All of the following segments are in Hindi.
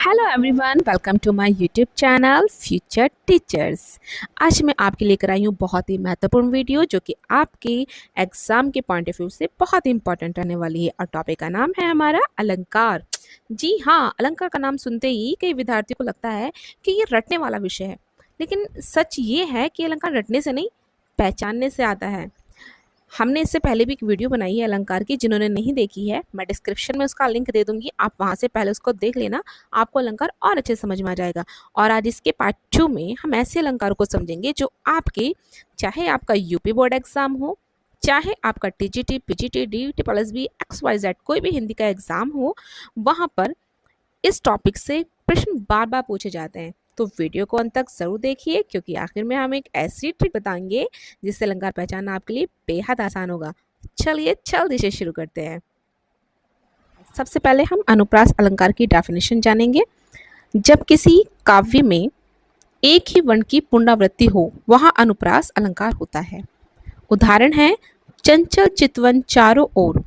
Hello everyone, welcome to my YouTube channel future teachers. आज मैं आपके लेकर आई हूँ बहुत ही महत्वपूर्ण वीडियो जो कि आपके एग्ज़ाम के पॉइंट ऑफ व्यू से बहुत ही इंपॉर्टेंट रहने वाली है। और टॉपिक का नाम है हमारा अलंकार। जी हाँ, अलंकार का नाम सुनते ही कई विद्यार्थियों को लगता है कि ये रटने वाला विषय है, लेकिन सच ये है कि अलंकार रटने से नहीं, पहचानने से आता है। हमने इससे पहले भी एक वीडियो बनाई है अलंकार की, जिन्होंने नहीं देखी है मैं डिस्क्रिप्शन में उसका लिंक दे दूंगी, आप वहां से पहले उसको देख लेना, आपको अलंकार और अच्छे समझ में आ जाएगा। और आज इसके पार्ट 2 में हम ऐसे अलंकारों को समझेंगे जो आपके, चाहे आपका यूपी बोर्ड एग्जाम हो, चाहे आपका TGT, PGT, DET plus B, XYZ कोई भी हिंदी का एग्जाम हो, वहां पर इस टॉपिक से प्रश्न बार बार पूछे जाते हैं। तो वीडियो को अंत तक जरूर देखिए, क्योंकि आखिर में हम एक ऐसी ट्रिक बताएंगे जिससे अलंकार पहचानना आपके लिए बेहद आसान होगा। चलिए जल्दी से शुरू करते हैं। सबसे पहले हम अनुप्रास अलंकार की डेफिनेशन जानेंगे। जब किसी काव्य में एक ही वर्ण की पुनरावृत्ति हो, वहां अनुप्रास अलंकार होता है। उदाहरण है चंचल चितवन चारों ओर।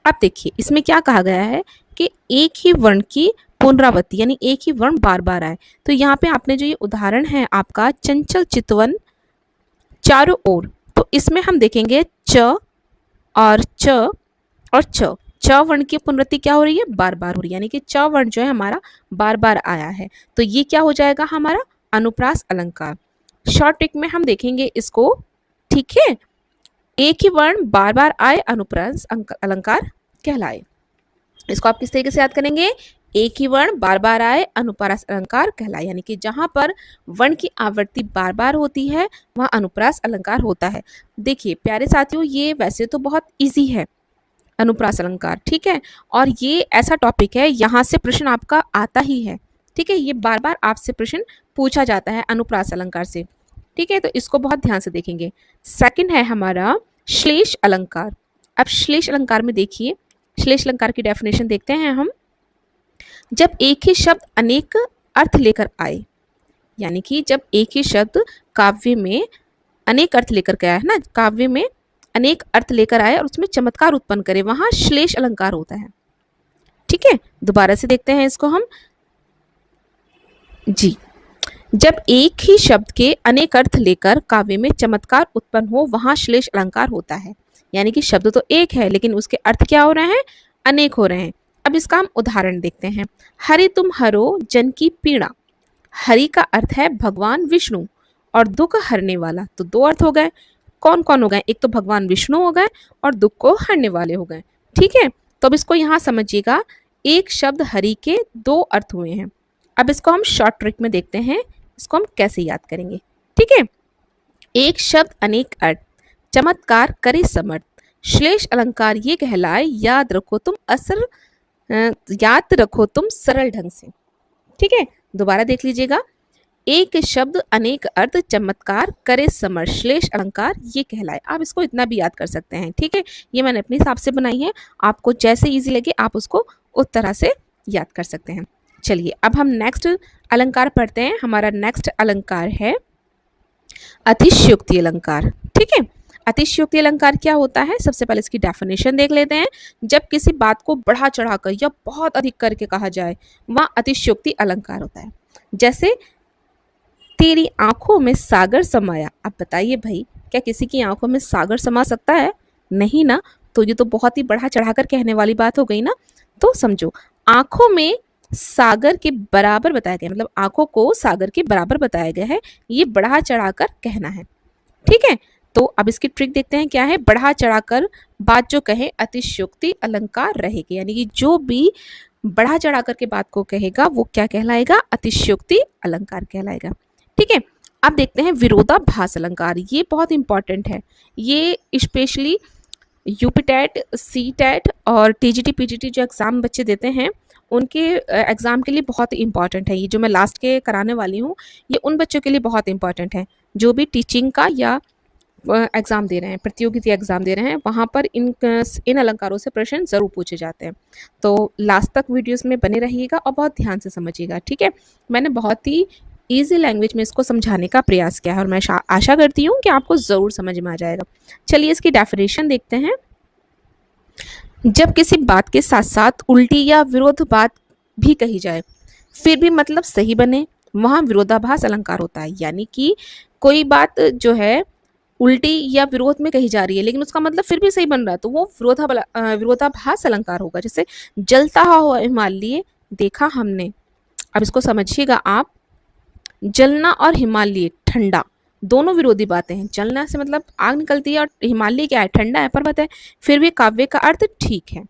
अब देखिए इसमें क्या कहा गया है कि एक ही वर्ण की पुनरावृत्ति, यानी एक ही वर्ण बार बार आए। तो यहाँ पे आपने जो ये उदाहरण है आपका चंचल चितवन चारों ओर, तो इसमें हम देखेंगे च और च और च वर्ण की पुनरावृत्ति क्या हो रही है, बार बार हो रही है, यानी कि च वर्ण जो है हमारा बार बार आया है। तो ये क्या हो जाएगा हमारा अनुप्रास अलंकार। शॉर्ट ट्रिक में हम देखेंगे इसको, ठीक है। एक ही वर्ण बार बार आए अनुप्रास अलंकार कहलाए। इसको आप किस तरीके से याद करेंगे, एक ही वर्ण बार बार आए अनुप्रास अलंकार कहलाए, यानी कि जहां पर वर्ण की आवृत्ति बार बार होती है वहां अनुप्रास अलंकार होता है। देखिए प्यारे साथियों, ये वैसे तो बहुत इजी है अनुप्रास अलंकार, ठीक है, और ये ऐसा टॉपिक है यहाँ से प्रश्न आपका आता ही है, ठीक है। ये बार बार आपसे प्रश्न पूछा जाता है अनुप्रास अलंकार से, ठीक है। तो इसको बहुत ध्यान से देखेंगे। सेकंड है हमारा श्लेष अलंकार। अब श्लेष अलंकार में देखिए, श्लेष अलंकार की डेफिनेशन देखते हैं हम। जब एक ही शब्द अनेक अर्थ लेकर आए, यानी कि जब एक ही शब्द काव्य में अनेक अर्थ लेकर के आया है ना, काव्य में अनेक अर्थ लेकर आए और उसमें चमत्कार उत्पन्न करे, वहां श्लेष अलंकार होता है, ठीक है। दोबारा से देखते हैं इसको हम जी। जब एक ही शब्द के अनेक अर्थ लेकर काव्य में चमत्कार उत्पन्न हो, वहां श्लेष अलंकार होता है, यानी कि शब्द तो एक है लेकिन उसके अर्थ क्या हो रहे हैं, अनेक हो रहे हैं। अब इसका हम उदाहरण देखते हैं। हरि तुम हरो जन की पीड़ा। हरि का अर्थ है भगवान विष्णु और दुख हरने वाला, तो दो अर्थ हो गए। कौन कौन हो गए, एक तो भगवान विष्णु हो गए और दुख को हरने वाले हो गए, ठीक है। तो अब इसको यहाँ समझिएगा, एक शब्द हरि के दो अर्थ हुए हैं। अब इसको हम शॉर्ट ट्रिक में देखते हैं, इसको हम कैसे याद करेंगे, ठीक है। एक शब्द अनेक अर्थ, चमत्कार करे समर्थ, श्लेष अलंकार ये कहलाए, याद रखो तुम सरल ढंग से, ठीक है। दोबारा देख लीजिएगा, एक शब्द अनेक अर्थ, चमत्कार करे समर्थ, श्लेष अलंकार ये कहलाए। आप इसको इतना भी याद कर सकते हैं, ठीक है। ये मैंने अपने हिसाब से बनाई है, आपको जैसे इजी लगे आप उसको उस तरह से याद कर सकते हैं। चलिए अब हम नेक्स्ट अलंकार पढ़ते हैं। हमारा नेक्स्ट अलंकार है अतिशयोक्ति अलंकार, ठीक है। अतिशयोक्ति अलंकार क्या होता है, सबसे पहले इसकी डेफिनेशन देख लेते हैं। जब किसी बात को बढ़ा चढ़ाकर या बहुत अधिक करके कहा जाए, वह अतिशयोक्ति अलंकार होता है। जैसे तेरी आंखों में सागर समाया। अब बताइए भाई, क्या किसी की आंखों में सागर समा सकता है, नहीं ना। तो ये तो बहुत ही बढ़ा चढ़ाकर कहने वाली बात हो गई ना। तो समझो, आंखों में सागर के बराबर बताया गया, मतलब आंखों को सागर के बराबर बताया गया है, ये बढ़ा चढ़ाकर कहना है, ठीक है। तो अब इसकी ट्रिक देखते हैं क्या है। बढ़ा चढ़ाकर बात जो कहे अतिशयोक्ति अलंकार रहेगी, यानी कि जो भी बढ़ा चढ़ाकर के बात को कहेगा वो क्या कहलाएगा, अतिशयोक्ति अलंकार कहलाएगा, ठीक है। अब देखते हैं विरोधाभास अलंकार। ये बहुत इंपॉर्टेंट है, ये specially UP TET, C TET और टीजीटी पीजीटी जो एग्ज़ाम बच्चे देते हैं उनके एग्ज़ाम के लिए बहुत इंपॉर्टेंट है। ये जो मैं लास्ट के कराने वाली हूँ, ये उन बच्चों के लिए बहुत इंपॉर्टेंट है जो भी टीचिंग का या एग्ज़ाम दे रहे हैं, प्रतियोगिता एग्ज़ाम दे रहे हैं, वहाँ पर इन अलंकारों से प्रश्न ज़रूर पूछे जाते हैं। तो लास्ट तक वीडियोस में बने रहिएगा और बहुत ध्यान से समझिएगा, ठीक है। मैंने बहुत ही ईजी लैंग्वेज में इसको समझाने का प्रयास किया है और मैं आशा करती हूँ कि आपको ज़रूर समझ में आ जाएगा। चलिए इसकी डेफिनेशन देखते हैं। जब किसी बात के साथ साथ उल्टी या विरोध बात भी कही जाए, फिर भी मतलब सही बने, वहाँ विरोधाभास अलंकार होता है। यानी कि कोई बात जो है उल्टी या विरोध में कही जा रही है लेकिन उसका मतलब फिर भी सही बन रहा है, तो वो विरोधाभास अलंकार होगा। जैसे जलता हुआ हिमालय देखा हमने। अब इसको समझिएगा आप, जलना और हिमालय ठंडा दोनों विरोधी बातें हैं। जलना से मतलब आग निकलती है और हिमालय क्या है, ठंडा है, पर्वत है। फिर भी काव्य का अर्थ ठीक है।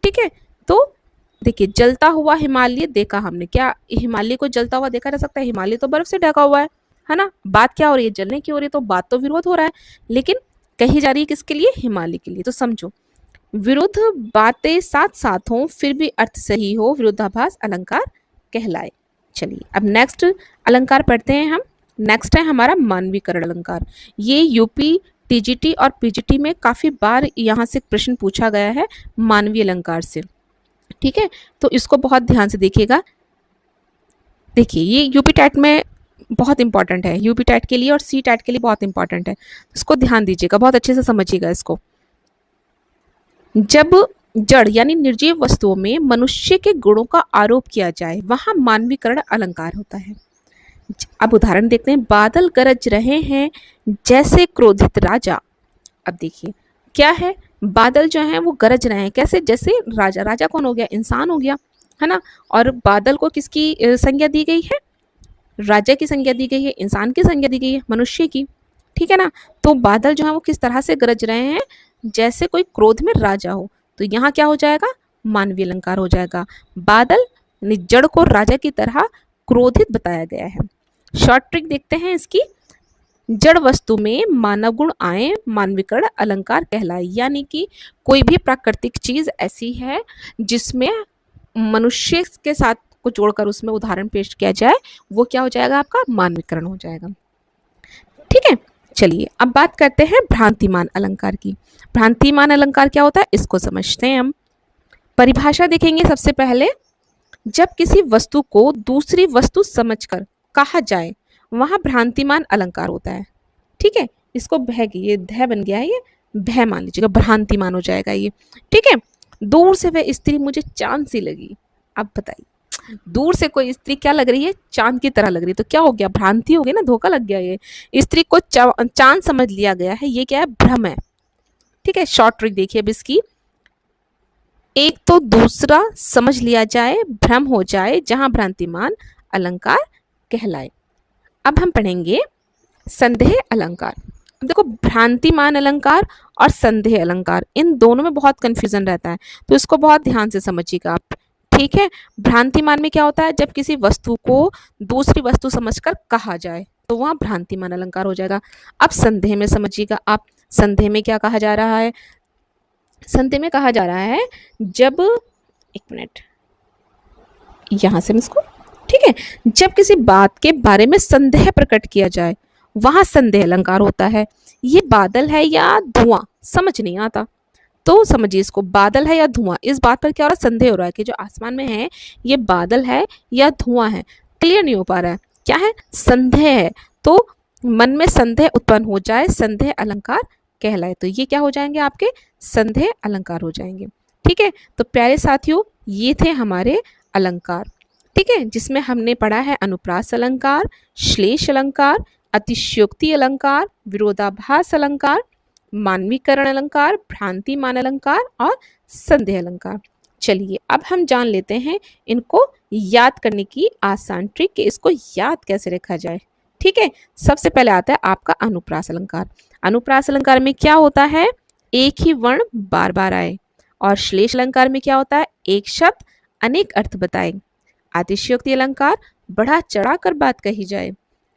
ठीक है, तो देखिए जलता हुआ हिमालय देखा हमने, क्या हिमालय को जलता हुआ देखा जा सकता है? हिमालय तो बर्फ से ढका हुआ है ना। बात क्या हो रही है, जलने की हो रही है, तो बात तो विरोध हो रहा है, लेकिन कही जा रही है किसके लिए? हिमालय के लिए। तो समझो, विरुद्ध बातें साथ साथ हों फिर भी अर्थ सही हो, विरोधाभास अलंकार कहलाए। चलिए अब नेक्स्ट अलंकार पढ़ते हैं हम। नेक्स्ट है हमारा मानवीकरण अलंकार। ये यूपी टीजीटी और पीजीटी में काफ़ी बार यहाँ से प्रश्न पूछा गया है मानवीय अलंकार से। ठीक है, तो इसको बहुत ध्यान से देखिएगा। देखिए ये यूपी टैट में बहुत इंपॉर्टेंट है, यूपी टैट के लिए और सी टैट के लिए बहुत इंपॉर्टेंट है। इसको ध्यान दीजिएगा, बहुत अच्छे से समझिएगा इसको। जब जड़ यानी निर्जीव वस्तुओं में मनुष्य के गुणों का आरोप किया जाए वहां मानवीकरण अलंकार होता है। अब उदाहरण देखते हैं। बादल गरज रहे हैं जैसे क्रोधित राजा। अब देखिए क्या है, बादल जो हैं वो गरज रहे हैं कैसे? जैसे राजा। राजा कौन हो गया? इंसान हो गया, है ना। और बादल को किसकी संज्ञा दी गई है? राजा की संज्ञा दी गई है, इंसान की संज्ञा दी गई है, मनुष्य की। ठीक है ना। तो बादल जो है वो किस तरह से गरज रहे हैं? जैसे कोई क्रोध में राजा हो। तो यहाँ क्या हो जाएगा? मानवीय अलंकार हो जाएगा। बादल जड़ को राजा की तरह क्रोधित बताया गया है। शॉर्ट ट्रिक देखते हैं इसकी। जड़ वस्तु में मानव गुण आए मानवीकरण अलंकार कहलाए। यानी कि कोई भी प्राकृतिक चीज ऐसी है जिसमें मनुष्य के साथ को जोड़कर उसमें उदाहरण पेश किया जाए, वो क्या हो जाएगा? आपका मानवीकरण हो जाएगा। ठीक है, चलिए अब बात करते हैं भ्रांतिमान अलंकार की। भ्रांतिमान अलंकार क्या होता है इसको समझते हैं हम। परिभाषा देखेंगे सबसे पहले। जब किसी वस्तु को दूसरी वस्तु समझकर कहा जाए वहां भ्रांतिमान अलंकार होता है। ठीक है, इसको भय की, ये ध बन गया है, ये भय मान लीजिएगा, भ्रांतिमान हो जाएगा ये। ठीक है, दूर से वह स्त्री मुझे चांद सी लगी। अब बताइए, दूर से कोई स्त्री क्या लग रही है? चांद की तरह लग रही है। तो क्या हो गया? भ्रांति हो गई ना, धोखा लग गया। ये स्त्री को चांद समझ लिया गया है, ये क्या है? भ्रम है। ठीक है, शॉर्ट ट्रिक देखिए अब इसकी। एक तो दूसरा समझ लिया जाए, भ्रम हो जाए, जहां भ्रांतिमान अलंकार कहलाए। अब हम पढ़ेंगे संदेह अलंकार। देखो, भ्रांतिमान अलंकार और संदेह अलंकार, इन दोनों में बहुत कंफ्यूजन रहता है, तो इसको बहुत ध्यान से समझिएगा आप। ठीक है, भ्रांतिमान में क्या होता है? जब किसी वस्तु को दूसरी वस्तु समझकर कहा जाए तो वहां भ्रांतिमान अलंकार हो जाएगा। अब संदेह में समझिएगा आप। संदेह में क्या कहा जा रहा है? संदेह में कहा जा रहा है जब, एक मिनट यहां से इसको, ठीक है, जब किसी बात के बारे में संदेह प्रकट किया जाए वहां संदेह अलंकार होता है। ये बादल है या धुआं समझ नहीं आता, तो समझिए इसको, बादल है या धुआं, इस बात पर क्या हो रहा है? संदेह हो रहा है कि जो आसमान में है ये बादल है या धुआं है। क्लियर नहीं हो पा रहा है, क्या है? संदेह है। तो मन में संदेह उत्पन्न हो जाए, संदेह अलंकार कहलाए। तो ये क्या हो जाएंगे? आपके संदेह अलंकार हो जाएंगे। ठीक है, तो प्यारे साथियों ये थे हमारे अलंकार। ठीक है, जिसमें हमने पढ़ा है अनुप्रास अलंकार, श्लेष अलंकार, अतिशयोक्ति अलंकार, विरोधाभास अलंकार, मानवीकरण अलंकार, भ्रांतिमान अलंकार और संदेह अलंकार। चलिए अब हम जान लेते हैं इनको याद करने की आसान ट्रिक कि इसको याद कैसे रखा जाए। ठीक है, सबसे पहले आता है आपका अनुप्रास अलंकार। अनुप्रास अलंकार में क्या होता है? एक ही वर्ण बार बार आए। और श्लेष अलंकार में क्या होता है? एक शब्द अनेक अर्थ बताए। अतिशयोक्ति अलंकार बढ़ा चढ़ा कर बात कही जाए।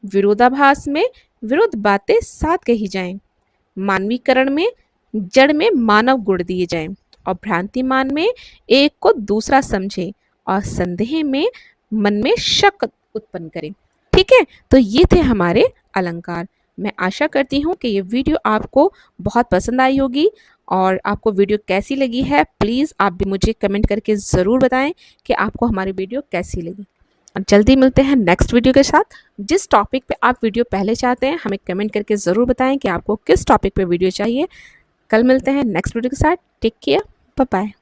विरोधाभास में विरुद्ध बातें साथ कही जाएं। मानवीकरण में जड़ में मानव गुण दिए जाएं। और भ्रांतिमान में एक को दूसरा समझे और संदेह में मन में शक उत्पन्न करें। ठीक है, तो ये थे हमारे अलंकार। मैं आशा करती हूँ कि ये वीडियो आपको बहुत पसंद आई होगी। और आपको वीडियो कैसी लगी है प्लीज़ आप भी मुझे कमेंट करके ज़रूर बताएं कि आपको हमारी वीडियो कैसी लगी। जल्दी मिलते हैं नेक्स्ट वीडियो के साथ। जिस टॉपिक पे आप वीडियो पहले चाहते हैं हमें कमेंट करके ज़रूर बताएं कि आपको किस टॉपिक पे वीडियो चाहिए। कल मिलते हैं नेक्स्ट वीडियो के साथ। Take care, bye bye.